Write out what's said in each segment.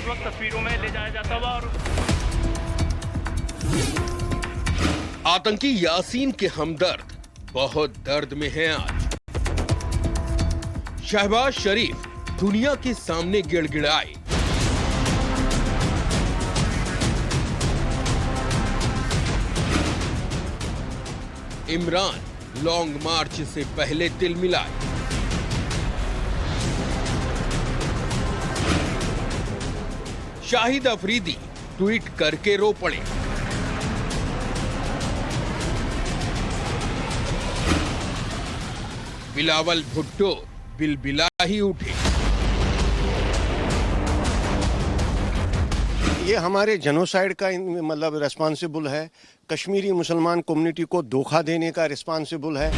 उस वक्त तस्वीरों में ले जाया जाता हुआ। और आतंकी यासीन के हमदर्द बहुत दर्द में हैं आज। शहबाज शरीफ दुनिया के सामने गिड़गिड़ाए। इमरान लॉन्ग मार्च से पहले तिल मिलाए। शाहिद अफरीदी ट्वीट करके रो पड़े। बिलावल भुट्टो बिलबिला ही उठे। ये हमारे जेनोसाइड का मतलब रिस्पॉन्सिबल है, कश्मीरी मुसलमान कम्युनिटी को धोखा देने का रिस्पॉन्सिबल है।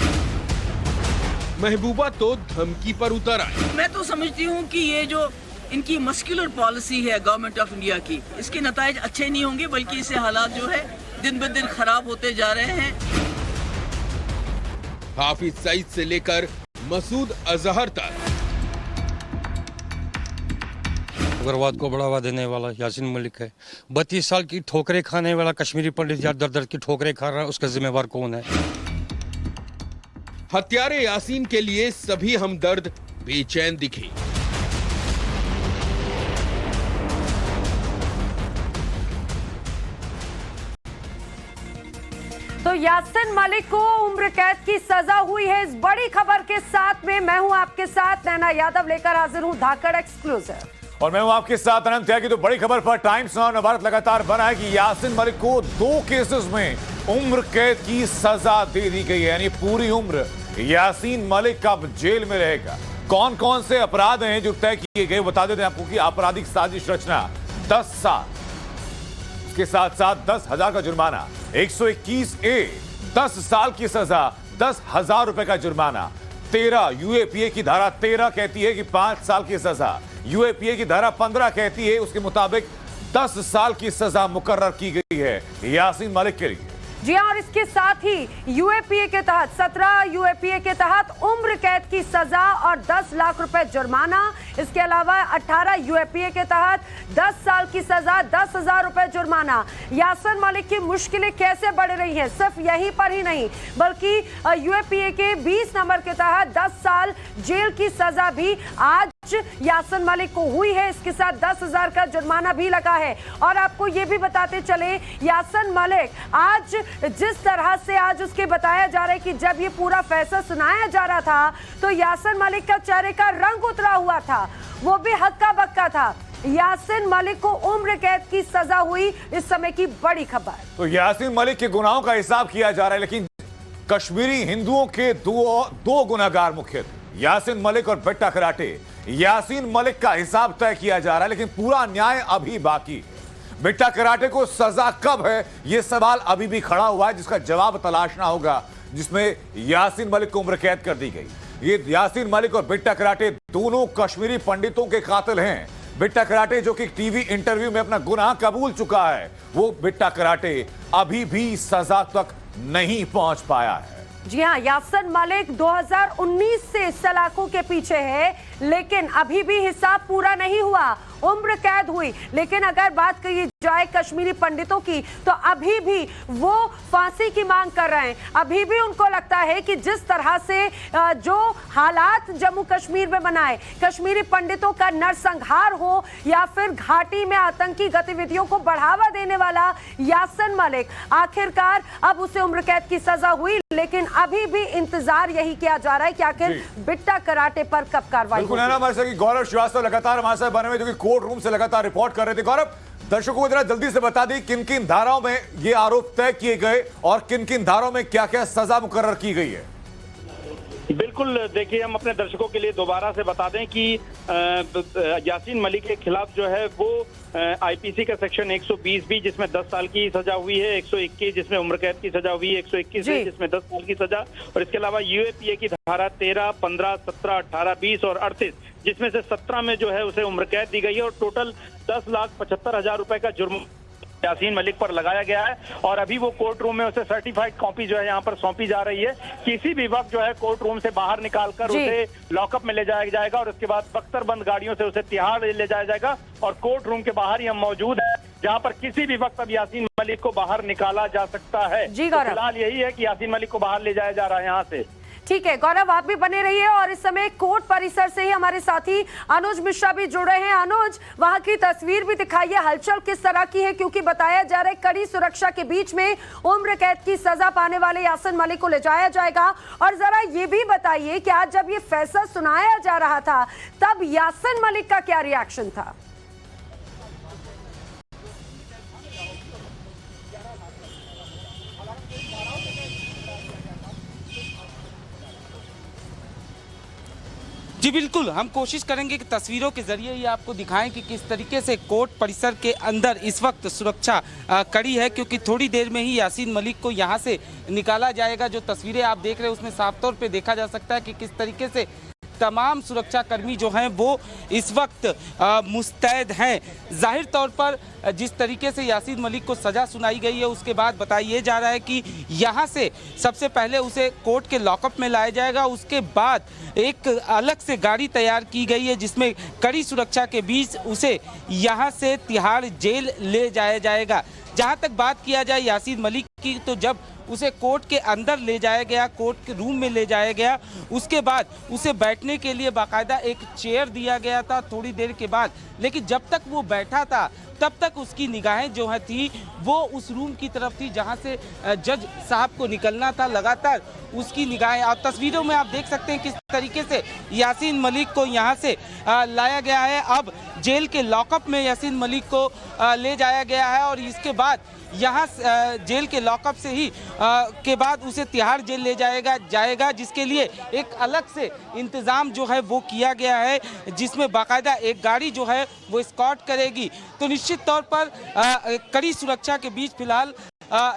महबूबा तो धमकी पर उतर आए। मैं तो समझती हूँ कि ये जो इनकी मस्कुलर पॉलिसी है गवर्नमेंट ऑफ इंडिया की, इसके नतायज अच्छे नहीं होंगे, बल्कि इससे हालात जो है दिन ब दिन खराब होते जा रहे हैं। हाफिज सईद से लेकर मसूद अजहर तक। उग्रवाद को बढ़ावा देने वाला यासीन मलिक है। 32 साल की ठोकरें खाने वाला कश्मीरी पंडित यार दर दर की ठोकरें खा रहा है, उसका जिम्मेवार कौन है? हत्यारे यासीन के लिए सभी हमदर्द बेचैन दिखे। तो यासीन मलिक को उम्र कैद की सजा हुई है। इस बड़ी खबर के साथ में मैं हूं आपके साथ नैना यादव लेकर हाजिर हूं धाकड़ एक्सक्लूसिव। और मैं हूं आपके साथ अनंत त्यागी। तो बड़ी खबर पर टाइम्स नाउ भारत लगातार बना है कि यासीन मलिक को 2 केसेस में उम्र कैद की सजा दे दी गई है, यानी पूरी उम्र यासीन मलिक अब जेल में रहेगा। कौन कौन से अपराध हैं जो तय किए गए बता देते हैं आपको कि आपराधिक साजिश रचना 10 साल, इसके साथ साथ 10,000 का जुर्माना, 121A 10 साल की सजा, 10,000 रुपए का जुर्माना। 13 यूएपीए की धारा 13 कहती है कि 5 साल की सजा, यूएपीए की धारा 15 कहती है उसके मुताबिक 10 साल की सजा मुकर्रर की गई है यासीन मलिक के लिए। जी हां, और इसके साथ ही यूएपीए के तहत 17 यूएपीए के तहत उम्र कैद की सजा और 10 लाख रुपए जुर्माना। इसके अलावा 18 यूएपीए के तहत 10 साल की सजा, 10,000 रुपए जुर्माना। यासीन मलिक की मुश्किलें कैसे बढ़ रही हैं, सिर्फ यहीं पर ही नहीं बल्कि यूएपीए के 20 नंबर के तहत 10 साल जेल की सजा भी आज यासीन मलिक को हुई है। इसके साथ 10,000 का जुर्माना भी लगा है। और आपको ये भी बताते चले, यासीन मलिक आज जिस तरह से आज उसके बताया जा रहा है कि जब ये पूरा फैसला सुनाया जा रहा था तो यासीन मलिक का चेहरे का रंग उतरा हुआ था, वो भी हक्का बक्का था। यासीन मलिक को उम्र कैद की सजा हुई, इस समय की बड़ी खबर। तो यासीन मलिक के गुनाहों का हिसाब किया जा रहा है, लेकिन कश्मीरी हिंदुओं के दो गुनाहगार मुख्य थे, यासीन मलिक और बेट्टा कराटे। यासीन मलिक का हिसाब तय किया जा रहा है, लेकिन पूरा न्याय अभी बाकी। बेट्टा कराटे को सजा कब है, यह सवाल अभी भी खड़ा हुआ है, जिसका जवाब तलाशना होगा, जिसमें यासीन मलिक को उम्र कैद कर दी गई। ये यासीन मलिक और बेट्टा कराटे दोनों कश्मीरी पंडितों के कातिल हैं। बेट्टा कराटे जो कि टीवी इंटरव्यू में अपना गुनाह कबूल चुका है, वो बेट्टा कराटे अभी भी सजा तक नहीं पहुंच पाया है। जी हां, यासीन मलिक 2019 से सलाखों के पीछे है, लेकिन अभी भी हिसाब पूरा नहीं हुआ, उम्र कैद हुई। लेकिन अगर बात की जाए कश्मीरी पंडितों की, तो अभी भी वो फांसी की मांग कर रहे हैं। अभी भी उनको लगता है कि जिस तरह से जो हालात जम्मू कश्मीर में बनाए, कश्मीरी पंडितों का नरसंहार हो या फिर घाटी में आतंकी गतिविधियों को बढ़ावा देने वाला यासीन मलिक, आखिरकार अब उसे उम्र कैद की सजा हुई, लेकिन अभी भी इंतजार यही किया जा रहा है कि आखिर बेट्टा कराटे पर कब कार्रवाई होगी। हमारे साथ गौरव श्रीवास्तव लगातार हमारे साथ बने हुए, जो कि कोर्ट रूम से लगातार रिपोर्ट कर रहे थे। गौरव, दर्शकों को जरा जल्दी से बता दी किन किन धाराओं में ये आरोप तय किए गए और किन किन धाराओं में क्या क्या सजा मुकर्रर की गई है। बिल्कुल, देखिए हम अपने दर्शकों के लिए दोबारा से बता दें कि यासीन मलिक के खिलाफ जो है वो आईपीसी का सेक्शन 120 भी, जिसमें 10 साल की सजा हुई है, 121 जिसमें उम्र कैद की सजा हुई है, 121 जिसमें 10 साल की सजा, और इसके अलावा यूएपीए की धारा 13, 15, 17, 18, 20 और 38, जिसमें से 17 में जो है उसे उम्र कैद दी गई है और टोटल 10,75,000 रुपए का जुर्म यासीन मलिक पर लगाया गया है और अभी वो कोर्ट रूम में उसे सर्टिफाइड कॉपी जो है यहाँ पर सौंपी जा रही है। किसी भी वक्त जो है कोर्ट रूम से बाहर निकालकर उसे लॉकअप में ले जाया जाएगा और उसके बाद बख्तरबंद गाड़ियों से उसे तिहाड़ ले जाया जाएगा और कोर्ट रूम के बाहर ही हम मौजूद है, जहां पर किसी भी वक्त अब यासीन मलिक को बाहर निकाला जा सकता है। जी गौरव, फिलहाल यही है कि यासीन मलिक को बाहर ले जाया जा रहा है यहाँ से। ठीक है गौरव, आप भी बने रहिए और इस समय कोर्ट परिसर से ही हमारे साथी अनुज मिश्रा भी जुड़ रहे हैं। अनुज, वहां की तस्वीर भी दिखाइए, हलचल किस तरह की है, क्योंकि बताया जा रहा है कड़ी सुरक्षा के बीच में उम्र कैद की सजा पाने वाले यासीन मलिक को ले जाया जाएगा। और जरा ये भी बताइए कि आज जब ये फैसला सुनाया जा रहा था तब यासीन मलिक का क्या रिएक्शन था? जी बिल्कुल, हम कोशिश करेंगे कि तस्वीरों के जरिए ये आपको दिखाएं कि किस तरीके से कोर्ट परिसर के अंदर इस वक्त सुरक्षा कड़ी है, क्योंकि थोड़ी देर में ही यासीन मलिक को यहाँ से निकाला जाएगा। जो तस्वीरें आप देख रहे हैं उसमें साफ तौर पे देखा जा सकता है कि किस तरीके से तमाम सुरक्षा कर्मी जो हैं वो इस वक्त मुस्तैद हैं। जाहिर तौर पर जिस तरीके से यासीन मलिक को सज़ा सुनाई गई है उसके बाद बताया जा रहा है कि यहाँ से सबसे पहले उसे कोर्ट के लॉकअप में लाया जाएगा, उसके बाद एक अलग से गाड़ी तैयार की गई है जिसमें कड़ी सुरक्षा के बीच उसे यहाँ से तिहाड़ जेल ले जाया जाएगा। जहाँ तक बात किया जाए यासीन मलिक की, तो जब उसे कोर्ट के अंदर ले जाया गया, कोर्ट के रूम में ले जाया गया, उसके बाद उसे बैठने के लिए बाकायदा एक चेयर दिया गया था थोड़ी देर के बाद। लेकिन जब तक वो बैठा था तब तक उसकी निगाहें जो है थी वो उस रूम की तरफ थी जहां से जज साहब को निकलना था। लगातार उसकी निगाहें, और तस्वीरों में आप देख सकते हैं किस तरीके से यासीन मलिक को यहां से लाया गया है। अब जेल के लॉकअप में यासीन मलिक को ले जाया गया है और इसके बाद यहाँ जेल के लॉकअप से ही के बाद उसे तिहाड़ जेल ले जाएगा, जिसके लिए एक अलग से इंतज़ाम जो है वो किया गया है, जिसमें बाकायदा एक गाड़ी जो है वो एस्कॉर्ट करेगी। तो निश्चित तौर पर कड़ी सुरक्षा के बीच फिलहाल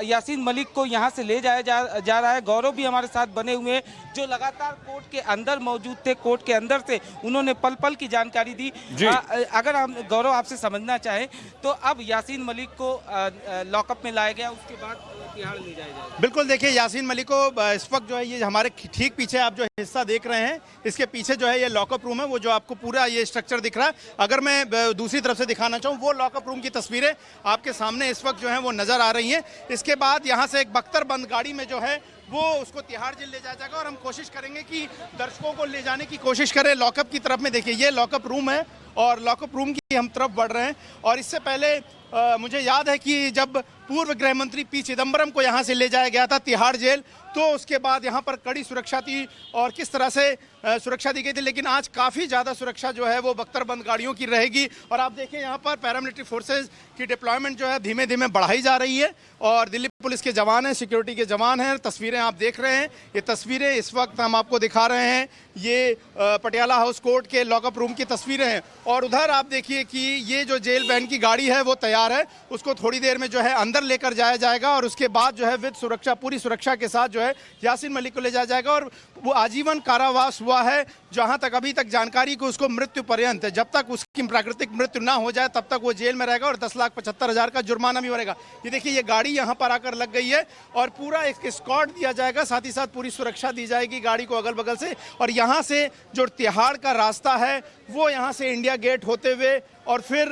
यासीन मलिक को यहाँ से ले जाया जा रहा है। गौरव भी हमारे साथ बने हुए हैं जो लगातार कोर्ट के अंदर मौजूद थे, कोर्ट के अंदर से उन्होंने पल पल की जानकारी दी। अगर हम गौरव आपसे समझना चाहें तो अब यासीन मलिक को लॉकअप में लाया गया, उसके बाद तिहाड़ ले जाया जाएगा। बिल्कुल, देखिए यासीन मलिक को इस वक्त जो है ये हमारे ठीक पीछे आप जो हिस्सा देख रहे हैं, इसके पीछे जो है ये लॉकअप रूम है, वो जो आपको पूरा ये स्ट्रक्चर दिख रहा है। अगर मैं दूसरी तरफ से दिखाना चाहूँ, वो लॉकअप रूम की तस्वीरें आपके सामने इस वक्त जो है वो नजर आ रही हैं। इसके बाद यहाँ से एक बख्तरबंद गाड़ी में जो है वो उसको तिहाड़ जेल ले जाया जाएगा और हम कोशिश करेंगे कि दर्शकों को ले जाने की कोशिश करें लॉकअप की तरफ में। देखिए ये लॉकअप रूम है और लॉकअप रूम की हम तरफ बढ़ रहे हैं। और इससे पहले मुझे याद है कि जब पूर्व गृह मंत्री पी चिदम्बरम को यहाँ से ले जाया गया था तिहाड़ जेल, तो उसके बाद यहाँ पर कड़ी सुरक्षा थी और किस तरह से सुरक्षा दी गई थी। लेकिन आज काफ़ी ज़्यादा सुरक्षा जो है वो बख्तरबंद गाड़ियों की रहेगी। और आप देखिए यहाँ पर पैरामिलिट्री फोर्सेज की डिप्लॉयमेंट जो है धीमे धीमे बढ़ाई जा रही है और दिल्ली पुलिस के जवान हैं, सिक्योरिटी के जवान हैं। तस्वीरें आप देख रहे हैं, ये तस्वीरें इस वक्त हम आपको दिखा रहे हैं, ये पटियाला हाउस कोर्ट के लॉकअप रूम की तस्वीरें हैं। और उधर आप देखिए कि ये जो जेल वैन की गाड़ी है वो तैयार है, उसको थोड़ी देर में जो है अंदर लेकर जाया जाएगा और उसके बाद जो है विद सुरक्षा, पूरी सुरक्षा के साथ जो है यासीन मलिक को ले जाया जाएगा। और वो आजीवन कारावास हुआ है, जहां तक अभी तक जानकारी को उसको मृत्यु पर्यंत, जब तक उसकी प्राकृतिक मृत्यु ना हो जाए तब तक वो जेल में रहेगा और 10,75,000 का जुर्माना भी भरेगा। ये देखिए ये गाड़ी यहाँ पर आकर लग गई है और पूरा एक एस्कॉर्ट दिया जाएगा, साथ ही साथ पूरी सुरक्षा दी जाएगी गाड़ी को अगल बगल से। और यहाँ से जो तिहाड़ का रास्ता है वो यहाँ से इंडिया गेट होते हुए और फिर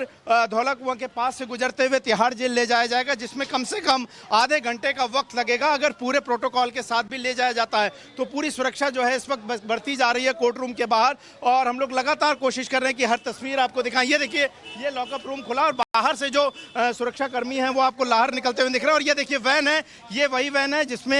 धौला कुआं के पास से गुजरते हुए तिहाड़ जेल ले जाया जाएगा, जिसमें कम से कम आधे घंटे का वक्त लगेगा। अगर पूरे प्रोटोकॉल के साथ भी ले जाया जाता है तो पूरी सुरक्षा जो है इस वक्त बढ़ती जा रही है कोर्ट रूम के बाहर और हम लोग लगातार कोशिश कर रहे हैं कि हर तस्वीर आपको दिखाएं। ये देखिए ये लॉकअप रूम खुला और बाहर से जो सुरक्षा कर्मी हैं वो आपको बाहर निकलते हुए दिख रहे हैं। और ये देखिए वैन है, ये वही वैन है जिसमें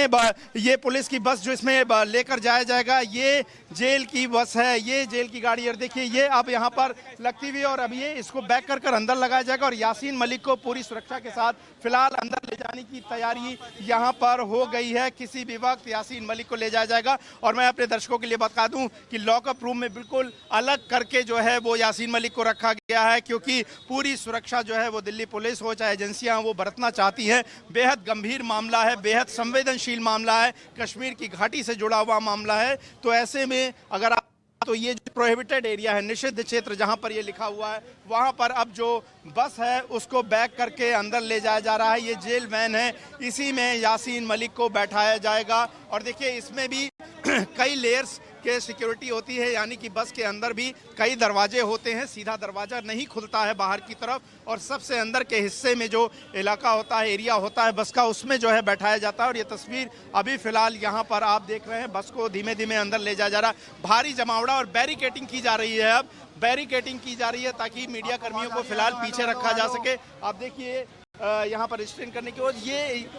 ये पुलिस की बस जो इसमें लेकर जाया जाएगा, ये जेल की बस है, ये जेल की गाड़ी है। देखिए ये अब यहाँ पर लगती हुई और अब ये इसको बैक कर अंदर लगाया जाएगा और यासीन मलिक को पूरी सुरक्षा के साथ फिलहाल अंदर ले जाने की तैयारी यहाँ पर हो गई है। किसी भी वक्त यासीन मलिक को ले जाया जाएगा। और मैं अपने दर्शकों के लिए बता दूं कि लॉकअप रूम में बिल्कुल अलग करके जो है वो यासीन मलिक को रखा गया है, क्योंकि पूरी सुरक्षा जो है वो दिल्ली पुलिस हो चाहे एजेंसियां वो बरतना चाहती है। बेहद गंभीर मामला है, बेहद संवेदनशील मामला है, कश्मीर की घाटी से जुड़ा हुआ मामला है। तो ऐसे में अगर आप तो ये जो प्रोहिबिटेड एरिया है, निषिद्ध क्षेत्र जहां पर ये लिखा हुआ है, वहां पर अब जो बस है उसको बैक करके अंदर ले जाया जा रहा है। ये जेल वैन है, इसी में यासीन मलिक को बैठाया जाएगा। और देखिए इसमें भी कई लेयर्स के सिक्योरिटी होती है, यानी कि बस के अंदर भी कई दरवाजे होते हैं, सीधा दरवाजा नहीं खुलता है बाहर की तरफ, और सबसे अंदर के हिस्से में जो इलाका होता है, एरिया होता है बस का, उसमें जो है बैठाया जाता है। और ये तस्वीर अभी फिलहाल यहाँ पर आप देख रहे हैं, बस को धीमे धीमे अंदर ले जाया जा रहा है। भारी जमावड़ा और बैरिकेटिंग की जा रही है, अब बैरिकेटिंग की जा रही है ताकि मीडिया कर्मियों को फिलहाल पीछे रखा जा सके। आप देखिए यहाँ पर रिस्ट्रेन करने की, और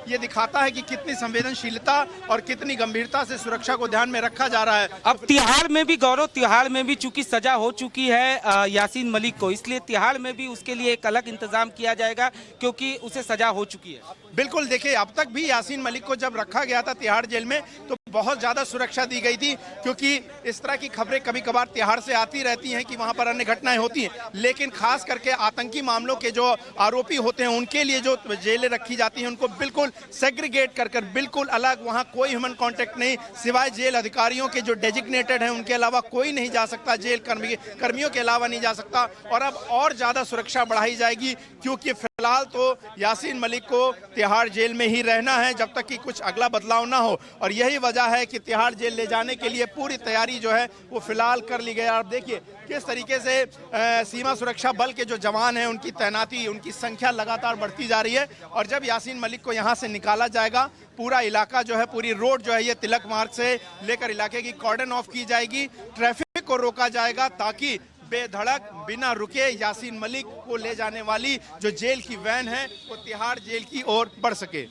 ये दिखाता है कि कितनी संवेदनशीलता और कितनी गंभीरता से सुरक्षा को ध्यान में रखा जा रहा है। अब तिहाड़ में भी गौरव, तिहाड़ में भी चूंकि सजा हो चुकी है यासीन मलिक को, इसलिए तिहाड़ में भी उसके लिए एक अलग इंतजाम किया जाएगा क्योंकि उसे सजा हो चुकी है। बिल्कुल, देखिए अब तक भी यासीन मलिक को जब रखा गया था तिहाड़ जेल में तो बहुत ज्यादा सुरक्षा दी गई थी, क्योंकि इस तरह की खबरें कभी कभार तिहाड़ से आती रहती हैं कि वहां पर अन्य घटनाएं होती हैं, लेकिन खास करके आतंकी मामलों के जो आरोपी होते हैं उनके लिए जो जेलें रखी जाती हैं उनको बिल्कुल सेग्रीगेट कर बिल्कुल अलग, वहां कोई ह्यूमन कांटेक्ट नहीं, सिवाय जेल अधिकारियों के जो डेजिग्नेटेड हैं उनके अलावा कोई नहीं जा सकता, जेल कर्मियों के अलावा नहीं जा सकता। और अब और ज्यादा सुरक्षा बढ़ाई जाएगी, क्योंकि फिलहाल तो यासीन मलिक को तिहाड़ जेल में ही रहना है जब तक कि कुछ अगला बदलाव ना हो, और यही वजह है कि तिहाड़ जेल ले जाने के लिए पूरी तैयारी जो है वो फिलहाल कर ली गई है। आप देखिए किस तरीके से सीमा सुरक्षा बल के जो जवान हैं उनकी तैनाती, उनकी संख्या लगातार बढ़ती जा रही है। और जब यासीन मलिक को यहाँ से निकाला जाएगा, पूरा इलाका जो है, पूरी रोड जो है ये तिलक मार्ग से लेकर इलाके की कॉर्डन ऑफ की जाएगी, ट्रैफिक को रोका जाएगा ताकि बेधड़क बिना रुके यासीन मलिक को ले जाने वाली जो जेल की वैन है वो तिहाड़ जेल की ओर बढ़ सके।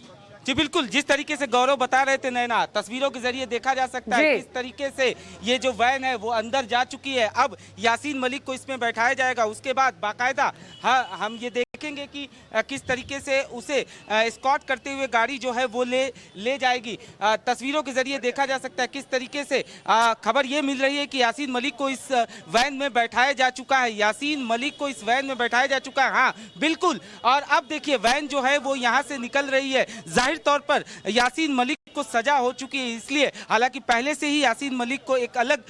जी बिल्कुल, जिस तरीके से गौरव बता रहे थे नैना, तस्वीरों के जरिए देखा जा सकता है किस तरीके से ये जो वैन है वो अंदर जा चुकी है। अब यासीन मलिक को इसमें बैठाया जाएगा, उसके बाद बाकायदा हम ये देखेंगे कि किस तरीके से उसे एस्कॉर्ट करते हुए गाड़ी जो है वो ले जाएगी। तस्वीरों के जरिए देखा जा सकता है किस तरीके से खबर ये मिल रही है कि यासीन मलिक को इस वैन में बैठाया जा चुका है, यासीन मलिक को इस वैन में बैठाया जा चुका है। हाँ बिल्कुल, और अब देखिए वैन जो है वो यहाँ से निकल रही है। जाहिर तौर पर यासीन मलिक को सजा हो चुकी है, इसलिए हालांकि पहले से ही यासीन मलिक को एक अलग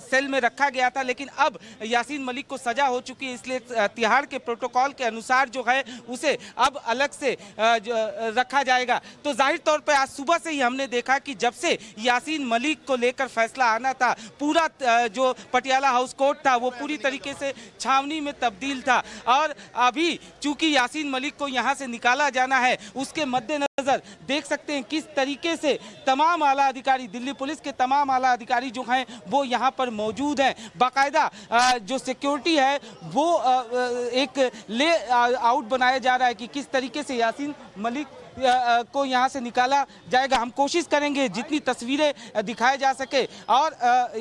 सेल में रखा गया था, लेकिन अब यासीन मलिक को सजा हो चुकी है, इसलिए तिहाड़ के प्रोटोकॉल के अनुसार जो है उसे अब अलग से रखा जाएगा। तो जाहिर तौर पर आज सुबह से ही हमने देखा कि जब से यासीन मलिक को लेकर फैसला आना था, पूरा जो पटियाला हाउस कोर्ट था वो पूरी तरीके से छावनी में तब्दील था, और अभी चूंकि यासीन मलिक को यहाँ से निकाला जाना है, उसके मद्देनजर देख सकते हैं किस तरीके से तमाम आला अधिकारी, दिल्ली पुलिस के तमाम आला अधिकारी जो हैं वो यहाँ पर मौजूद हैं। बाकायदा जो सिक्योरिटी है वो एक ले आउट बनाया जा रहा है कि किस तरीके से यासीन मलिक को यहाँ से निकाला जाएगा। हम कोशिश करेंगे जितनी तस्वीरें दिखाए जा सके, और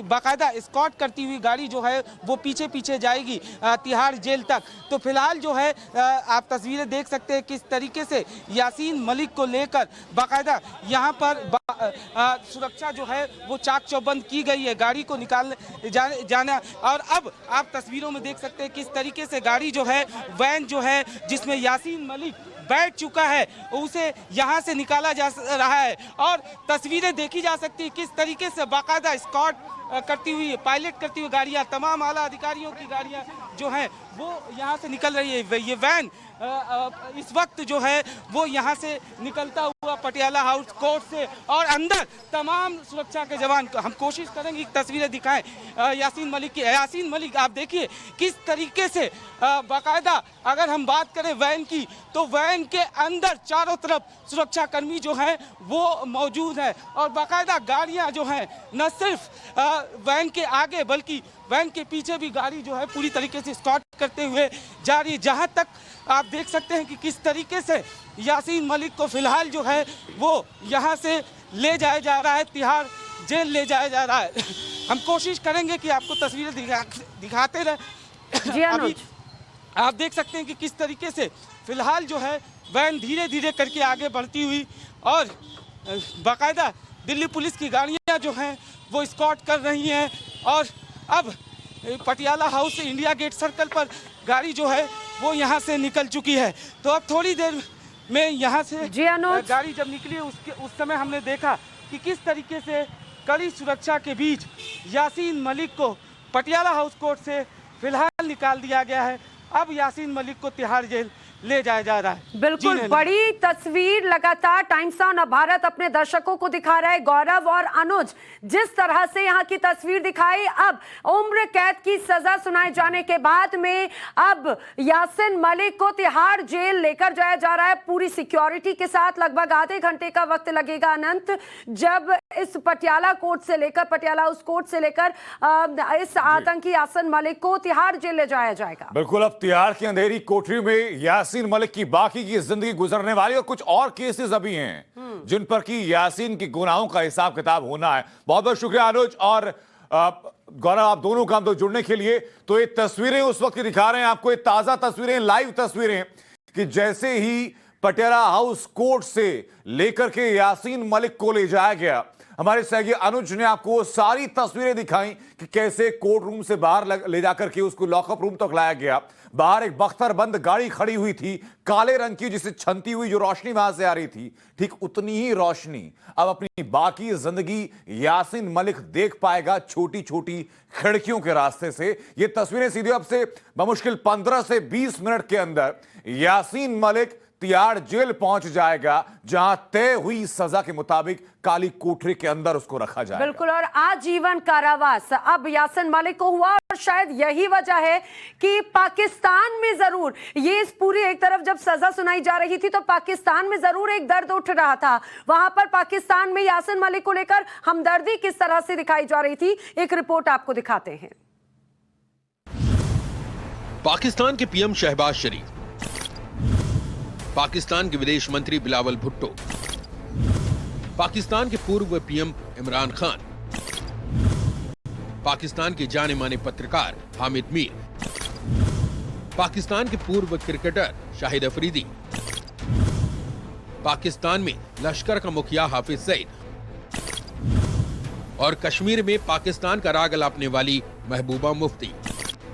बाकायदा एस्कॉर्ट करती हुई गाड़ी जो है वो पीछे पीछे जाएगी तिहाड़ जेल तक। तो फिलहाल जो है आप तस्वीरें देख सकते हैं किस तरीके से यासीन मलिक को लेकर बाकायदा यहाँ पर सुरक्षा जो है वो चाक चौबंद की गई है, गाड़ी को निकाल जाना। और अब आप तस्वीरों में देख सकते हैं किस तरीके से गाड़ी जो है, वैन जो है जिसमें यासीन मलिक बैठ चुका है, उसे यहाँ से निकाला जा रहा है। और तस्वीरें देखी जा सकती है किस तरीके से बाकायदा एस्कॉर्ट करती हुई, पायलट करती हुई गाड़ियाँ, तमाम आला अधिकारियों की गाड़ियाँ जो हैं वो यहाँ से निकल रही है। ये वैन इस वक्त जो है वो यहाँ से निकलता हुआ पटियाला हाउस कोर्ट से, और अंदर तमाम सुरक्षा के जवान, हम कोशिश करेंगे तस्वीरें दिखाएं यासीन मलिक की। यासीन मलिक आप देखिए किस तरीके से बाकायदा अगर हम बात करें वैन की, तो वैन के अंदर चारों तरफ सुरक्षा कर्मी जो हैं वो मौजूद हैं, और बाकायदा गाड़ियाँ जो हैं न सिर्फ वैन के आगे बल्कि वैन के पीछे भी गाड़ी जो है पूरी तरीके से एस्कॉर्ट करते हुए जा रही है। जहाँ तक आप देख सकते हैं कि किस तरीके से यासीन मलिक को फिलहाल जो है वो यहाँ से ले जाया जा रहा है, तिहाड़ जेल ले जाया जा रहा है। हम कोशिश करेंगे कि आपको तस्वीरें दिखाते रहे। अभी आप देख सकते हैं कि किस तरीके से फिलहाल जो है वैन धीरे धीरे करके आगे बढ़ती हुई, और बाकायदा दिल्ली पुलिस की गाड़ियाँ जो हैं वो एस्कॉर्ट कर रही हैं। और अब पटियाला हाउस से इंडिया गेट सर्कल पर गाड़ी जो है वो यहाँ से निकल चुकी है। तो अब थोड़ी देर में यहाँ से गाड़ी जब निकली उस समय हमने देखा कि किस तरीके से कड़ी सुरक्षा के बीच यासीन मलिक को पटियाला हाउस कोर्ट से फिलहाल निकाल दिया गया है। अब यासीन मलिक को तिहाड़ जेल ले जाया जा रहा है। बिल्कुल बड़ी तस्वीर लगातार टाइम्स ऑफ भारत अपने दर्शकों को दिखा रहा है। गौरव और अनुज, जिस तरह से यहाँ की तस्वीर दिखाई, अब उम्र कैद की सजा सुनाए जाने के बाद में अब यासीन मलिक को तिहाड़ जेल लेकर जाया जा रहा है पूरी सिक्योरिटी के साथ। लगभग आधे घंटे का वक्त लगेगा अनंत, जब इस पटियाला कोर्ट से लेकर, पटियाला हाउस कोर्ट से लेकर इस आतंकी यासीन मलिक को तिहाड़ जेल ले जाया जाएगा। बिल्कुल, अब तिहाड़ की अंधेरी कोठरी में यासीन मलिक की बाकी की जिंदगी गुजरने वाली, और कुछ और केसेस अभी हैं जिन पर की यासीन की गुनाहों का हिसाब किताब होना है। बहुत बहुत शुक्रिया अनुज और गौरव, आप दोनों का हम तो जुड़ने के लिए। तो ये तस्वीरें उस वक्त की दिखा रहे हैं आपको, ये ताजा तस्वीरें, लाइव तस्वीरें, कि जैसे ही पटियाला हाउस कोर्ट से लेकर के यासीन मलिक को ले जाया गया, हमारे सहयोगी अनुज ने आपको सारी तस्वीरें दिखाई कि कैसे कोर्ट रूम से बाहर ले जाकर के उसको लॉकअप रूम तक लाया गया। बाहर एक बख्तरबंद गाड़ी खड़ी हुई थी, काले रंग की, जिसे छनती हुई जो रोशनी वहां से आ रही थी, ठीक उतनी ही रोशनी अब अपनी बाकी जिंदगी यासीन मलिक देख पाएगा छोटी छोटी खिड़कियों के रास्ते से। ये तस्वीरें सीधे अब से बमुश्किल 15 से 20 मिनट के अंदर यासीन मलिक तिहाड़ जेल पहुंच जाएगा, जहां तय हुई सजा के मुताबिक काली कोठरी के अंदर उसको रखा जाएगा। बिल्कुल, और आजीवन कारावास अब यासीन मलिक को हुआ, और शायद यही वजह है कि पाकिस्तान में जरूर ये इस पूरी, एक तरफ जब सजा सुनाई जा रही थी तो पाकिस्तान में जरूर एक दर्द उठ रहा था। वहां पर पाकिस्तान में यासीन मलिक को लेकर हमदर्दी किस तरह से दिखाई जा रही थी, एक रिपोर्ट आपको दिखाते हैं। पाकिस्तान के पीएम शहबाज शरीफ, पाकिस्तान के विदेश मंत्री बिलावल भुट्टो, पाकिस्तान के पूर्व पीएम इमरान खान, पाकिस्तान के जाने माने पत्रकार हामिद मीर, पाकिस्तान के पूर्व क्रिकेटर शाहिद अफरीदी, पाकिस्तान में लश्कर का मुखिया हाफिज सईद और कश्मीर में पाकिस्तान का राग अलापने वाली महबूबा मुफ्ती।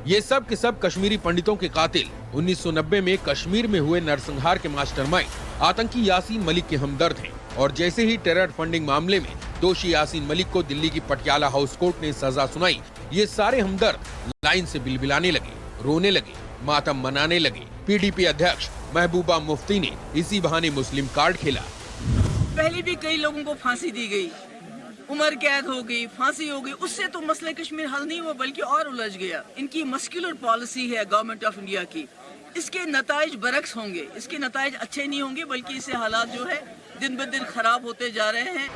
ये सब के सब कश्मीरी पंडितों के कातिल 1990 में कश्मीर में हुए नरसंहार के मास्टरमाइंड आतंकी यासीन मलिक के हमदर्द हैं। और जैसे ही टेरर फंडिंग मामले में दोषी यासीन मलिक को दिल्ली की पटियाला हाउस कोर्ट ने सजा सुनाई, ये सारे हमदर्द लाइन से बिलबिलाने लगे, रोने लगे, मातम मनाने लगे। पीडीपी अध्यक्ष महबूबा मुफ्ती ने इसी बहाने मुस्लिम कार्ड खेला। पहले भी कई लोगों को फांसी दी गई, उम्र कैद हो गई, फांसी हो गई, उससे तो मसला कश्मीर हल नहीं हुआ बल्कि और उलझ गया। इनकी मस्कुलर पॉलिसी है गवर्नमेंट ऑफ इंडिया की, इसके नताइज बरक्स होंगे, इसके नताइज अच्छे नहीं होंगे, बल्कि इससे हालात जो है दिन ब दिन खराब होते जा रहे हैं।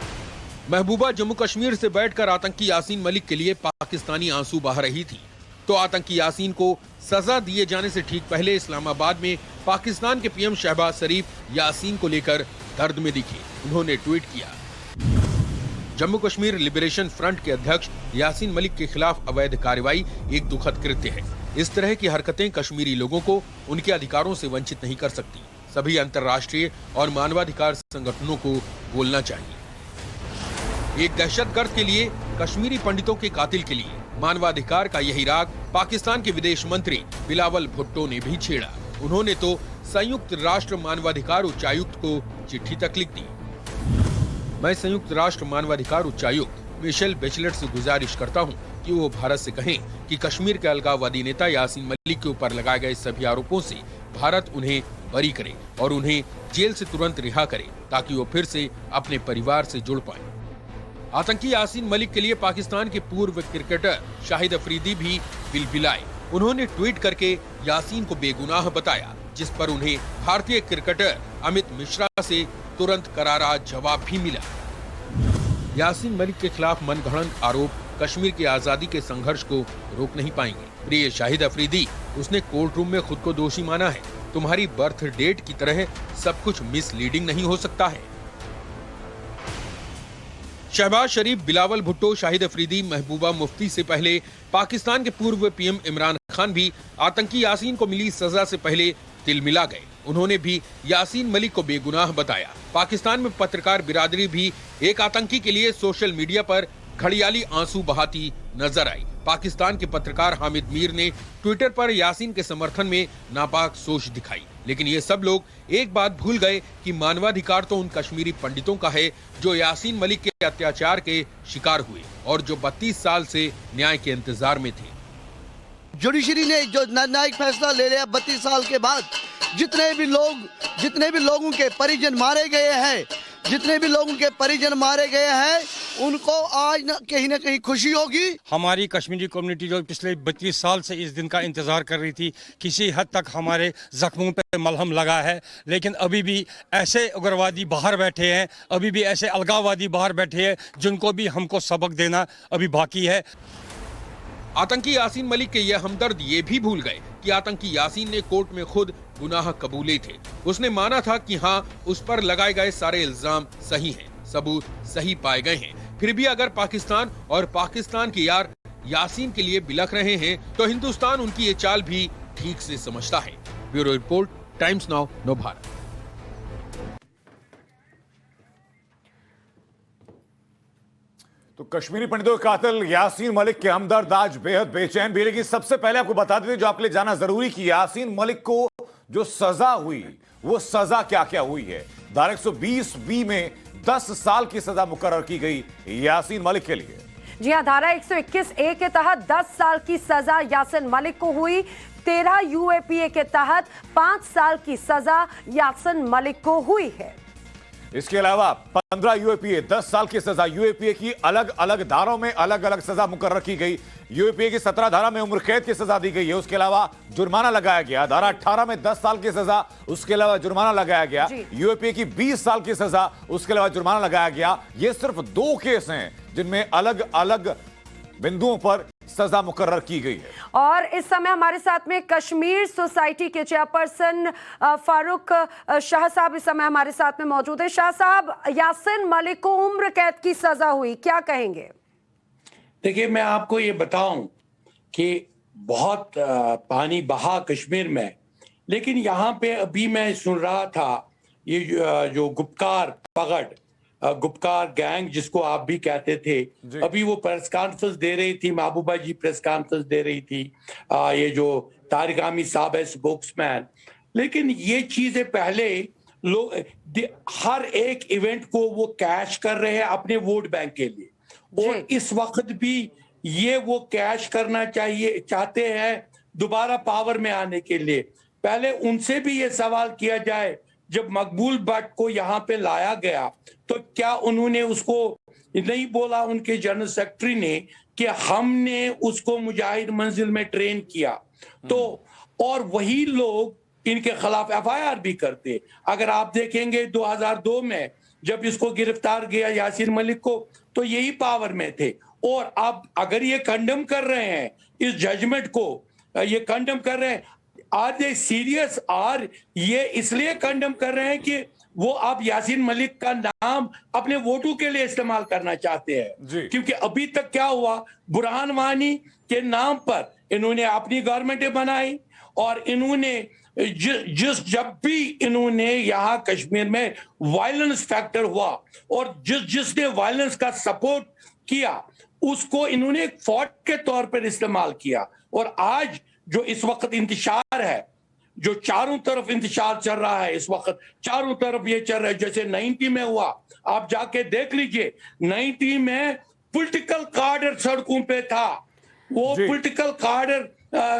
महबूबा जम्मू कश्मीर से बैठकर आतंकी यासीन मलिक के लिए पाकिस्तानी आंसू बहा रही थी, तो आतंकी यासीन को सजा दिए जाने से ठीक पहले इस्लामाबाद में पाकिस्तान के पीएम शहबाज शरीफ यासीन को लेकर दर्द में दिखे। उन्होंने ट्वीट किया, जम्मू कश्मीर लिबरेशन फ्रंट के अध्यक्ष यासीन मलिक के खिलाफ अवैध कार्रवाई एक दुखद कृत्य है। इस तरह की हरकतें कश्मीरी लोगों को उनके अधिकारों से वंचित नहीं कर सकती। सभी अंतर्राष्ट्रीय और मानवाधिकार संगठनों को बोलना चाहिए। एक दहशतगर्द के लिए, कश्मीरी पंडितों के कातिल के लिए मानवाधिकार का यही राग पाकिस्तान के विदेश मंत्री बिलावल भुट्टो ने भी छेड़ा। उन्होंने तो संयुक्त राष्ट्र मानवाधिकार उच्चायुक्त को चिट्ठी तक लिख दी। मैं संयुक्त राष्ट्र मानवाधिकार उच्चायुक्त मिशेल बेचलेट से गुजारिश करता हूं कि वो भारत से कहें कि कश्मीर के अलगाववादी नेता यासीन मलिक के ऊपर लगाए गए सभी आरोपों से भारत उन्हें बरी करे और उन्हें जेल से तुरंत रिहा करे, ताकि वो फिर से अपने परिवार से जुड़ पाए। आतंकी यासीन मलिक के लिए पाकिस्तान के पूर्व क्रिकेटर शाहिद अफरीदी भी बिलबिलाए। उन्होंने ट्वीट करके यासीन को बेगुनाह बताया, जिस पर उन्हें भारतीय क्रिकेटर अमित मिश्रा से तुरंत करारा जवाब भी मिला। यासीन मलिक के खिलाफ मनगढ़ंत आरोप कश्मीर की आजादी के संघर्ष को रोक नहीं पाएंगे। प्रिय शाहिद अफरीदी, उसने कोर्ट रूम में खुद को दोषी माना है। तुम्हारी बर्थ डेट की तरह सब कुछ मिसलीडिंग नहीं हो सकता है। शहबाज शरीफ, बिलावल भुट्टो, शाहिद अफरीदी, महबूबा मुफ्ती से पहले पाकिस्तान के पूर्व पीएम इमरान खान भी आतंकी यासीन को मिली सजा से पहले तिलमिला गए। उन्होंने भी यासीन मलिक को बेगुनाह बताया। पाकिस्तान में पत्रकार बिरादरी भी एक आतंकी के लिए सोशल मीडिया पर घड़ियाली आंसू बहाती नजर आई। पाकिस्तान के पत्रकार हामिद मीर ने ट्विटर पर यासीन के समर्थन में नापाक सोच दिखाई। लेकिन ये सब लोग एक बात भूल गए कि मानवाधिकार तो उन कश्मीरी पंडितों का है जो यासीन मलिक के अत्याचार के शिकार हुए और जो 32 साल से न्याय के इंतजार में थे। जुडिशरी ने जो निर्णायक फैसला ले लिया 32 साल के बाद, जितने भी लोगों के परिजन मारे गए हैं, उनको आज कहीं ना कहीं खुशी होगी। हमारी कश्मीरी कम्युनिटी जो पिछले 32 साल से इस दिन का इंतजार कर रही थी, किसी हद तक हमारे जख्मों पे मलहम लगा है, लेकिन अभी भी ऐसे उग्रवादी बाहर बैठे हैं, अभी भी ऐसे अलगाववादी बाहर बैठे हैं जिनको भी हमको सबक देना अभी बाकी है। आतंकी यासीन मलिक के ये हमदर्द ये भी भूल गए कि आतंकी यासीन ने कोर्ट में खुद गुनाह कबूले थे। उसने माना था कि हाँ, उस पर लगाए गए सारे इल्जाम सही हैं, सबूत सही पाए गए हैं। फिर भी अगर पाकिस्तान और पाकिस्तान के यार यासीन के लिए बिलख रहे हैं तो हिंदुस्तान उनकी ये चाल भी ठीक से समझता है। ब्यूरो रिपोर्ट, टाइम्स नाउ, नव भारत। तो कश्मीरी पंडितों के कातिल यासीन मलिक के हमदर्द आज बेहद बेचैन भी। लेकिन सबसे पहले आपको बता देते जो आपके लिए जाना जरूरी कि यासीन मलिक को जो सजा हुई वो सजा क्या क्या हुई है। धारा 120B में 10 साल की सजा मुकर्रर की गई यासीन मलिक के लिए। जी हां, धारा 121A के तहत 10 साल की सजा यासीन मलिक को हुई। 13 UAPA के तहत 5 साल की सजा यासीन मलिक को हुई है। इसके अलावा 15 UAPA 10 साल की सजा। UAPA की अलग अलग धाराओं में अलग अलग सजा मुकर्रर की गई। UAPA की 17 धारा में उम्र कैद की सजा दी गई है। उसके अलावा जुर्माना लगाया गया। धारा 18 में 10 साल की सजा, उसके अलावा जुर्माना लगाया गया। UAPA की 20 साल की सजा, उसके अलावा जुर्माना लगाया गया। ये सिर्फ 2 केस हैं जिनमें अलग अलग बिंदुओं पर सजा मुकर्रर की गई है। और इस समय हमारे साथ में कश्मीर सोसाइटी के चेयरपर्सन फारूक शाह साहब इस समय हमारे साथ में मौजूद है। शाह साहब, यासीन मलिक को उम्र कैद की सजा हुई, क्या कहेंगे? देखिए, मैं आपको ये बताऊं कि बहुत पानी बहा कश्मीर में, लेकिन यहाँ पे अभी मैं सुन रहा था ये जो गुपकार गैंग जिसको आप भी कहते थे, अभी वो प्रेस कॉन्फ्रेंस दे रही थी, महबूबा जी प्रेस कॉन्फ्रेंस दे रही थी, ये जो तारिक आमी साहब है स्पोक्समैन। लेकिन ये चीजें पहले लोग हर एक इवेंट को वो कैश कर रहे हैं अपने वोट बैंक के लिए, और इस वक्त भी ये वो कैश करना चाहते हैं दोबारा पावर में आने के लिए। पहले उनसे भी ये सवाल किया जाए, जब मकबूल भट्ट को यहाँ पे लाया गया तो क्या उन्होंने उसको नहीं बोला, उनके जनरल सेक्रेटरी ने, कि हमने उसको मुजाहिद मंजिल में ट्रेन किया? तो और वही लोग इनके खिलाफ FIR भी करते। अगर आप देखेंगे 2002 में जब इसको गिरफ्तार किया यासीन मलिक को, तो यही पावर में थे। और अब अगर ये कंडेम कर रहे हैं इस जजमेंट को, ये कंडेम कर रहे हैं, आर दे सीरियस? और ये इसलिए कंडेम कर रहे हैं कि वो अब यासीन मलिक का नाम अपने वोटों के लिए इस्तेमाल करना चाहते हैं। क्योंकि अभी तक क्या हुआ, बुरहान वानी के नाम पर इन्होंने अपनी गवर्नमेंटें बनाई, और इन्होंने जब भी इन्होंने यहाँ कश्मीर में वायलेंस फैक्टर हुआ और जिसने वायलेंस का सपोर्ट किया उसको इन्होंने एक फौज के तौर पर इस्तेमाल किया। और आज जो इस वक्त इंतशार है, जो चारों तरफ इंतशार चल रहा है, इस वक्त चारों तरफ ये चल रहा है, जैसे 90 में हुआ, आप जाके देख लीजिए। 90 में पॉलिटिकल कार्डर सड़कों पे था, वो पॉलिटिकल कार्डर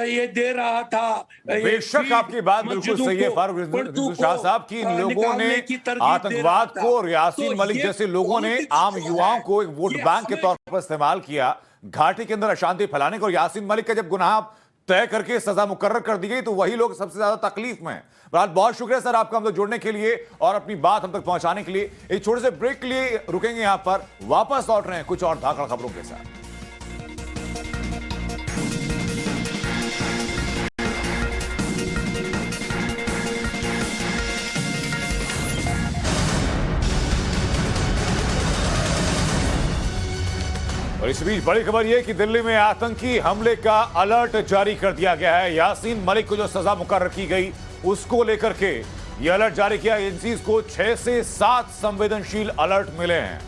ये दे रहा था। बेशक आपकी बात बिल्कुल सही है फारूक शाह साहब की, इन लोगों ने आतंकवाद को और यासीन मलिक जैसे लोगों ने आम युवाओं को एक वोट बैंक के तौर पर इस्तेमाल किया घाटी के अंदर अशांति फैलाने को। और यासीन मलिक का जब गुनाह तय करके सजा मुकर्रर कर दी गई तो वही लोग सबसे ज्यादा तकलीफ में हैं। बहुत शुक्रिया सर आपका हम तक जुड़ने के लिए और अपनी बात हम तक पहुंचाने के लिए। एक छोटे से ब्रेक के लिए रुकेंगे, यहां पर वापस लौट रहे हैं कुछ और धाकड़ खबरों के साथ। और इस बीच बड़ी खबर यह कि दिल्ली में आतंकी हमले का अलर्ट जारी कर दिया गया है। यासीन मलिक को जो सजा मुकर्रर की गई उसको लेकर के यह अलर्ट जारी किया। एजेंसीज को 6 से 7 संवेदनशील अलर्ट मिले हैं।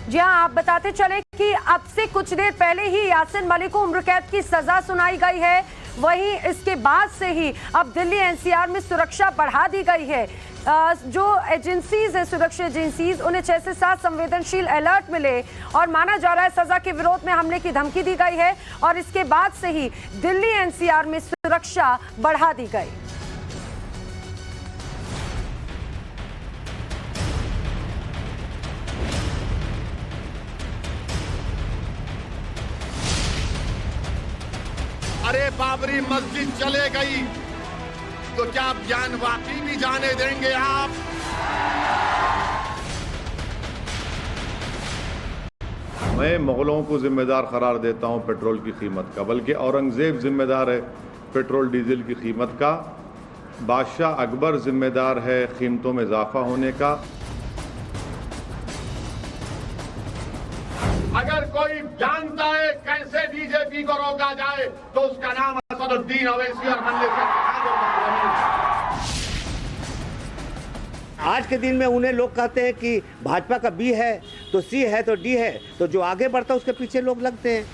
जी हां, आप बताते चले कि अब से कुछ देर पहले ही यासीन मलिक को उम्र कैद की सजा सुनाई गई है। वहीं इसके बाद से ही अब दिल्ली एनसीआर में सुरक्षा बढ़ा दी गई है। जो एजेंसीज है, सुरक्षा एजेंसीज, उन्हें 6 से 7 संवेदनशील अलर्ट मिले और माना जा रहा है सजा के विरोध में हमले की धमकी दी गई है और इसके बाद से ही दिल्ली एनसीआर में सुरक्षा बढ़ा दी गई। अरे बाबरी मस्जिद चले गई तो क्या ज्ञान वापी भी जाने देंगे आप? मैं मुगलों को जिम्मेदार करार देता हूं पेट्रोल की कीमत का, बल्कि औरंगजेब जिम्मेदार है पेट्रोल डीजल की कीमत का। बादशाह अकबर जिम्मेदार है कीमतों में इजाफा होने का। अगर कोई जानता है कैसे बीजेपी को रोका जाए तो उसका नाम असदुद्दीन ओवैसी और मल्लिक आज के दिन में उन्हें लोग कहते हैं कि भाजपा का बी है तो सी है तो डी है, तो जो आगे बढ़ता है उसके पीछे लोग लगते हैं।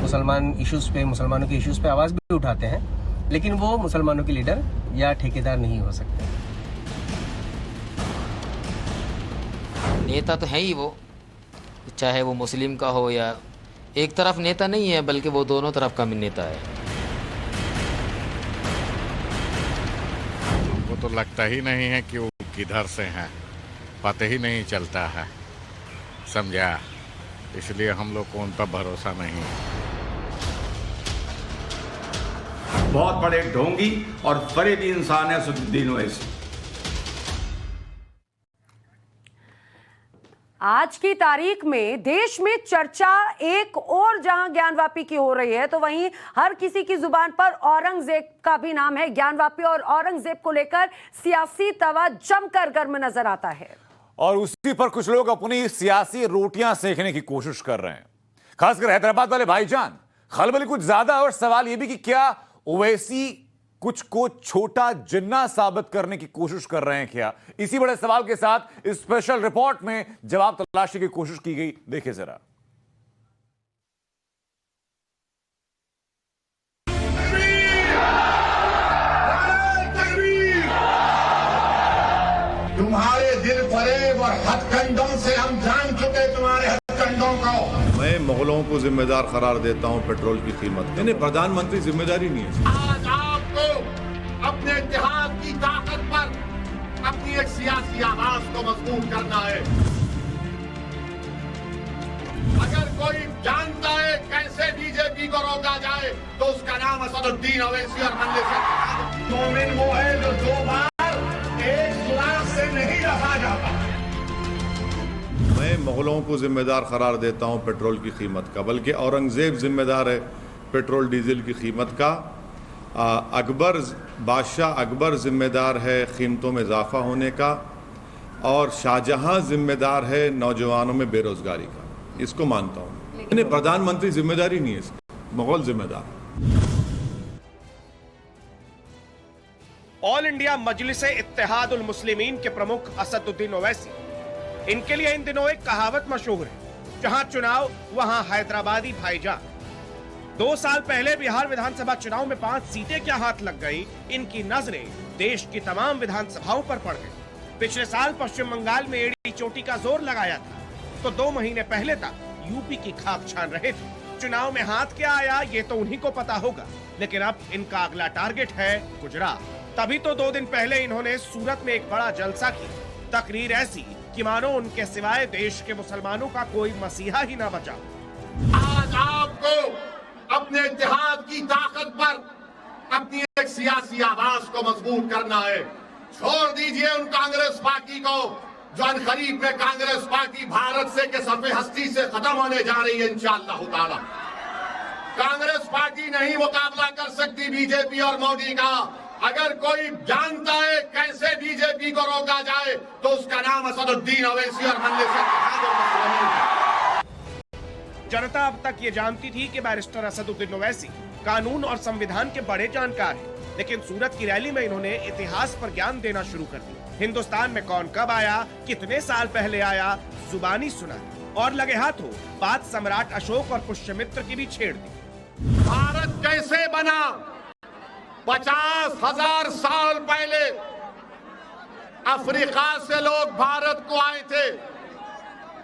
मुसलमान इश्यूज पे, मुसलमानों के इश्यूज पे आवाज भी उठाते हैं, लेकिन वो मुसलमानों के लीडर या ठेकेदार नहीं हो सकते। नेता तो है ही वो, चाहे वो मुस्लिम का हो या एक तरफ नेता नहीं है, बल्कि वो दोनों तरफ का भी नेता है। हमको तो लगता ही नहीं है कि वो किधर से हैं, पता ही नहीं चलता है, समझा? इसलिए हम लोग को उन पर भरोसा नहीं है। बहुत बड़े ढोंगी और फरेबी इंसान है असदुद्दीन ओवैसी। आज की तारीख में देश में चर्चा एक और जहां ज्ञानवापी की हो रही है, तो वहीं हर किसी की जुबान पर औरंगजेब का भी नाम है। ज्ञानवापी और औरंगजेब को लेकर सियासी तवा जमकर गर्म नजर आता है और उसी पर कुछ लोग अपनी सियासी रोटियां सेकने की कोशिश कर रहे हैं, खासकर हैदराबाद वाले भाईजान। खलबली कुछ ज्यादा और सवाल यह भी कि क्या ओवैसी कुछ को छोटा जिन्ना साबित करने की कोशिश कर रहे हैं क्या? इसी बड़े सवाल के साथ इस स्पेशल रिपोर्ट में जवाब तलाशने की कोशिश की गई। देखिए जरा। तुम्हारे दिल फरेब और हथकंडों से हम जान चुके तुम्हारे हथकंडों को। मैं मुगलों को जिम्मेदार करार देता हूं पेट्रोल की कीमत का। प्रधानमंत्री जिम्मेदारी नहीं है। आज आपको अपने इत्तेहाद की ताकत पर अपनी एक सियासी आवाज को मजबूत करना है। अगर कोई जानता है कैसे बीजेपी को रोका जाए तो उसका नाम असदुद्दीन ओवैसी और मल्लिक। मोमिन वो है जो 2 बार एक सुराग से नहीं रखा जाता। मैं मुगलों को जिम्मेदार करार देता हूं पेट्रोल की कीमत का, बल्कि औरंगजेब जिम्मेदार है पेट्रोल डीजल की कीमत का। बादशाह अकबर जिम्मेदार है कीमतों में इजाफा होने का और शाहजहां जिम्मेदार है नौजवानों में बेरोजगारी का। इसको मानता हूं। प्रधानमंत्री जिम्मेदारी नहीं है इसकी, मुगल जिम्मेदार। ऑल इंडिया मजलिस इत्तेहादुल मुस्लिमीन के प्रमुख असदुद्दीन ओवैसी, इनके लिए इन दिनों एक कहावत मशहूर है, जहां चुनाव वहां हैदराबादी भाईजान। 2 साल पहले बिहार विधानसभा चुनाव में 5 सीटें क्या हाथ लग गई, इनकी नजरें देश की तमाम विधानसभाओं पर पड़ गई। पिछले साल पश्चिम बंगाल में एड़ी चोटी का जोर लगाया था, तो 2 महीने पहले तक यूपी की खाक छान रहे थे। चुनाव में हाथ क्या आया ये तो उन्हीं को पता होगा, लेकिन अब इनका अगला टारगेट है गुजरात। तभी तो 2 दिन पहले इन्होंने सूरत में एक बड़ा जलसा किया। तकरीर ऐसी कि मानो उनके सिवाय देश के मुसलमानों का कोई मसीहा ही ना बचा। आज आपको अपने इत्तेहाद की ताकत पर अपनी एक सियासी आवाज को मजबूत करना है। छोड़ दीजिए उन कांग्रेस पार्टी को जो अनकरीब में कांग्रेस पार्टी भारत से के सफ़े हस्ती से खत्म होने जा रही है इंशाअल्लाह ताला। कांग्रेस पार्टी नहीं मुकाबला कर सकती बीजेपी और मोदी का। अगर कोई जानता है कैसे बीजेपी को रोका जाए तो उसका नाम असदुद्दीन ओवैसी और मल्लिक। जनता अब तक ये जानती थी कि बैरिस्टर असदुद्दीन ओवैसी कानून और संविधान के बड़े जानकार हैं, लेकिन सूरत की रैली में इन्होंने इतिहास पर ज्ञान देना शुरू कर दिया। हिंदुस्तान में कौन कब आया, कितने साल पहले आया, जुबानी सुना और लगे हाथों बात सम्राट अशोक और पुष्यमित्र की भी छेड़ दी। भारत कैसे बना? 50,000 साल पहले अफ्रीका से लोग भारत को आए थे।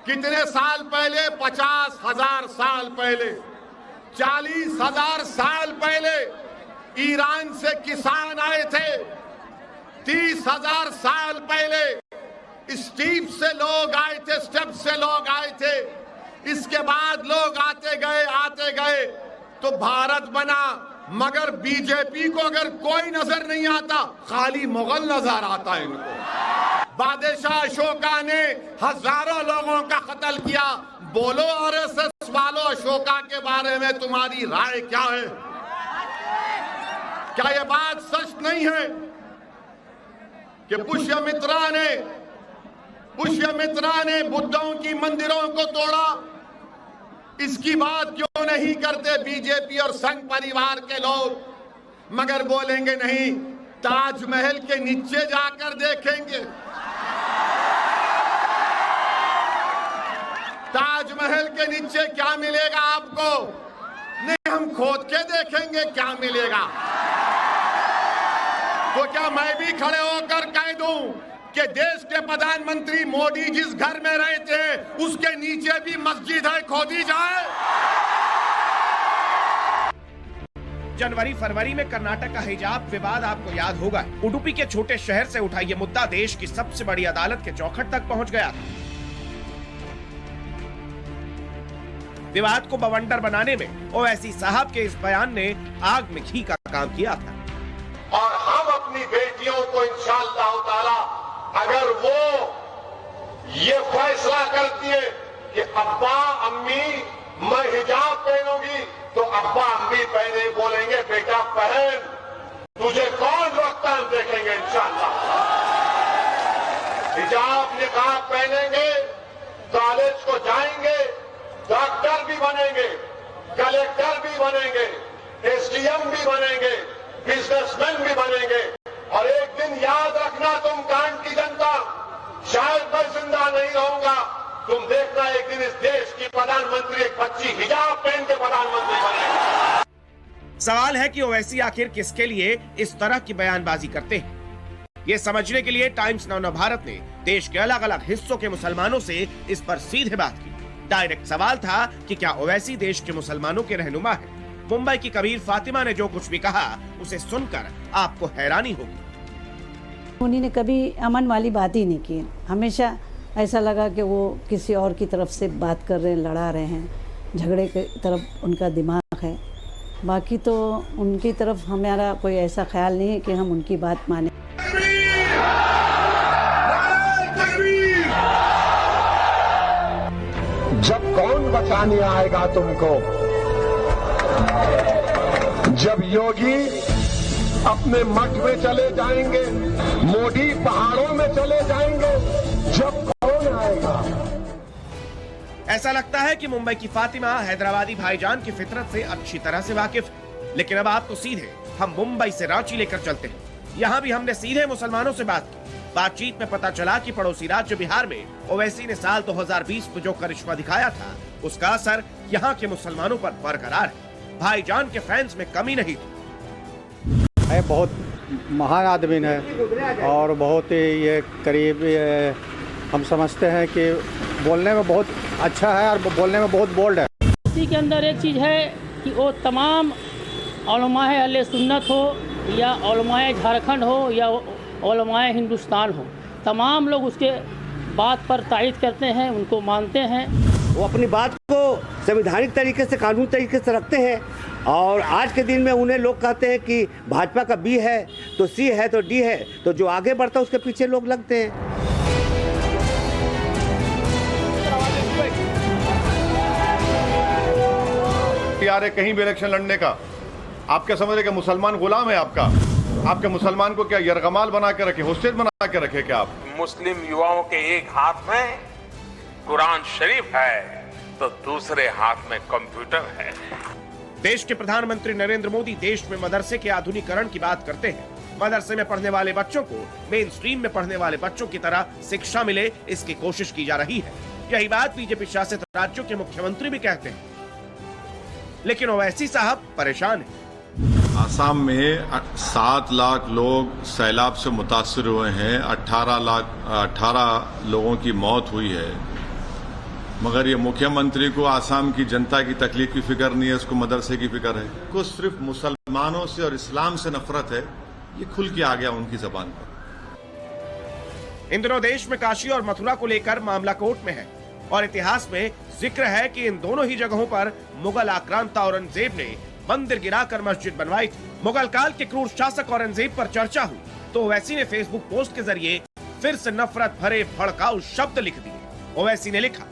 कितने साल पहले? 50,000 साल पहले। 40,000 साल पहले ईरान से किसान आए थे। 30,000 साल पहले स्टीप से लोग आए थे, स्टेप से लोग आए थे। इसके बाद लोग आते गए तो भारत बना। मगर बीजेपी को अगर कोई नजर नहीं आता, खाली मुगल नजर आता है इनको। बादशाह अशोका ने हजारों लोगों का कत्ल किया। बोलो आरएसएस वालों, अशोका के बारे में तुम्हारी राय क्या है? क्या यह बात सच नहीं है कि पुष्यमित्रा ने बुद्धों की मंदिरों को तोड़ा? इसकी बात क्यों नहीं करते बीजेपी और संघ परिवार के लोग? मगर बोलेंगे नहीं, ताजमहल के नीचे जाकर देखेंगे। ताजमहल के नीचे क्या मिलेगा आपको? नहीं, हम खोद के देखेंगे क्या मिलेगा। तो क्या मैं भी खड़े होकर कह दूं कि देश के प्रधानमंत्री मोदी जिस घर में रहते हैं उसके नीचे भी मस्जिद है, खोदी जाए? जनवरी फरवरी में कर्नाटक का हिजाब विवाद आपको याद होगा। उडुपी के छोटे शहर से उठा ये मुद्दा देश की सबसे बड़ी अदालत के चौखट तक पहुंच गया था। विवाद को बवंडर बनाने में ओवैसी साहब के इस बयान ने आग में घी का काम किया था। और हम अपनी बेटियों को इंशाअल्लाह ताला, अगर वो ये फैसला करती है कि अब्बा अम्मी मैं हिजाब पहनूंगी, तो अब्बा अम्मी पहने बोलेंगे बेटा पहन, तुझे कौन रोकता, हम देखेंगे इंशाअल्लाह। हिजाब निकाब पहनेंगे, कॉलेज को जाएंगे, डॉक्टर भी बनेंगे, कलेक्टर भी बनेंगे, एसडीएम भी बनेंगे, बिजनेसमैन भी बनेंगे। और एक दिन याद रखना तुम कांड की जनता, शायद मैं जिंदा नहीं रहूंगा, तुम देखना एक दिन इस देश की प्रधानमंत्री एक बच्ची हिजाब पहन के प्रधानमंत्री बनेगी। सवाल है कि ओवैसी आखिर किसके लिए इस तरह की बयानबाजी करते हैं? ये समझने के लिए टाइम्स नाउ भारत ने देश के अलग अलग हिस्सों के मुसलमानों से इस पर सीधे बात की। डायरेक्ट सवाल था कि क्या ओवैसी देश के मुसलमानों के रहनुमा है? मुंबई की कबीर फातिमा ने जो कुछ भी कहा उसे सुनकर आपको हैरानी होगी। उन्होंने कभी अमन वाली बात ही नहीं की। हमेशा ऐसा लगा कि वो किसी और की तरफ से बात कर रहे हैं, लड़ा रहे हैं, झगड़े की तरफ उनका दिमाग है। बाकी तो उनकी तरफ हमारा कोई ऐसा ख्याल नहीं है कि हम उनकी बात माने। जब कौन बचाने आएगा तुमको? जब योगी अपने मठ में चले जाएंगे, मोदी पहाड़ों में चले जाएंगे, जब कौन आएगा? ऐसा लगता है कि मुंबई की फातिमा हैदराबादी भाईजान की फितरत से अच्छी तरह से वाकिफ है। लेकिन अब आपको सीधे हम मुंबई से रांची लेकर चलते हैं। यहाँ भी हमने सीधे मुसलमानों से बात की। बातचीत में पता चला कि पड़ोसी राज्य बिहार में ओवैसी ने साल 2020 में जो करिश्मा दिखाया था, उसका असर यहाँ के मुसलमानों पर बरकरार है। भाईजान के फैंस में कमी नहीं थी। बहुत महान आदमी है और बहुत ये करीब हम समझते हैं कि बोलने में बहुत अच्छा है और बोलने में बहुत बोल्ड है। इसी के अंदर एक चीज़ है कि वो तमाम उलमाए अहले सुन्नत हो या उलमाए झारखंड हो या उलमाए हिंदुस्तान हो, तमाम लोग उसके बात पर तायद करते हैं, उनको मानते हैं। वो अपनी बात को संवैधानिक तरीके से, कानूनी तरीके से रखते हैं। और आज के दिन में उन्हें लोग कहते हैं कि भाजपा का बी है तो सी है तो डी है, तो जो आगे बढ़ता है उसके पीछे लोग लगते हैं। तैयार है कहीं भी इलेक्शन लड़ने का? आप क्या समझ रहे कि मुसलमान गुलाम है आपका? आपके मुसलमान को क्या यरगमाल बना के रखे, होस्टेज बना के रखे क्या आप? मुस्लिम युवाओं के एक हाथ में कुरान शरीफ है तो दूसरे हाथ में कंप्यूटर है। देश के प्रधानमंत्री नरेंद्र मोदी देश में मदरसे के आधुनिकीकरण की बात करते हैं। मदरसे में पढ़ने वाले बच्चों को मेन स्ट्रीम में पढ़ने वाले बच्चों की तरह शिक्षा मिले, इसकी कोशिश की जा रही है। यही बात बीजेपी शासित राज्यों के मुख्यमंत्री भी कहते हैं, लेकिन ओवैसी साहब परेशान हैं। आसाम में 7 लाख लोग सैलाब से मुतासर हुए हैं, 18 लोगों की मौत हुई है, मगर ये मुख्यमंत्री को आसाम की जनता की तकलीफ की फिक्र नहीं है, उसको मदरसे की फिक्र है। को सिर्फ मुसलमानों से और इस्लाम से नफरत है, ये खुल के आ गया उनकी जबान पर। इन दिनों देश में काशी और मथुरा को लेकर मामला कोर्ट में है और इतिहास में जिक्र है कि इन दोनों ही जगहों पर मुगल आक्रांता औरंगजेब ने मंदिर गिराकर मस्जिद बनवाई थी। मुगल काल के क्रूर शासक औरंगजेब पर चर्चा हुई तो ओवैसी ने फेसबुक पोस्ट के जरिए फिर से नफरत भरे भड़काऊ शब्द लिख दिए। ओवैसी ने लिखा,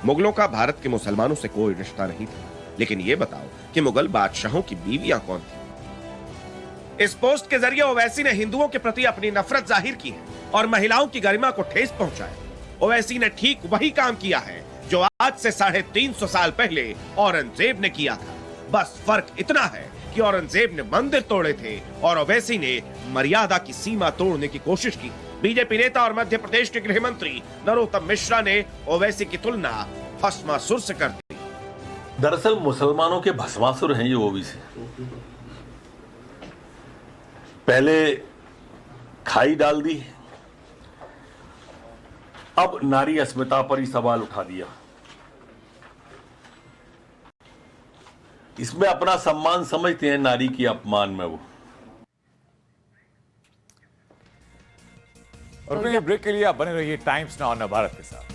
मुगलों का भारत के मुसलमानों से कोई रिश्ता नहीं था, लेकिन ये बताओ कि मुगल बादशाहों की बीवियां कौन थी। इस पोस्ट के जरिए ओवैसी ने हिंदुओं के प्रति अपनी नफरत जाहिर की है और महिलाओं की गरिमा को ठेस पहुंचाया। ओवैसी ने ठीक वही काम किया है जो आज से 350 साल पहले औरंगजेब ने किया था। बस फर्क इतना है कि औरंगजेब ने मंदिर तोड़े थे और ओवैसी ने मर्यादा की सीमा तोड़ने की कोशिश की। बीजेपी नेता और मध्य प्रदेश के गृह मंत्री नरोत्तम मिश्रा ने ओवैसी की तुलना भस्मासुर से कर दी। दरअसल मुसलमानों के भस्मासुर हैं ये ओवैसी। पहले खाई डाल दी, अब नारी अस्मिता पर ही सवाल उठा दिया। इसमें अपना सम्मान समझते हैं, नारी की अपमान में वो। और ब्रेक के लिए आप बने रहिए टाइम्स नाउ भारत के साथ।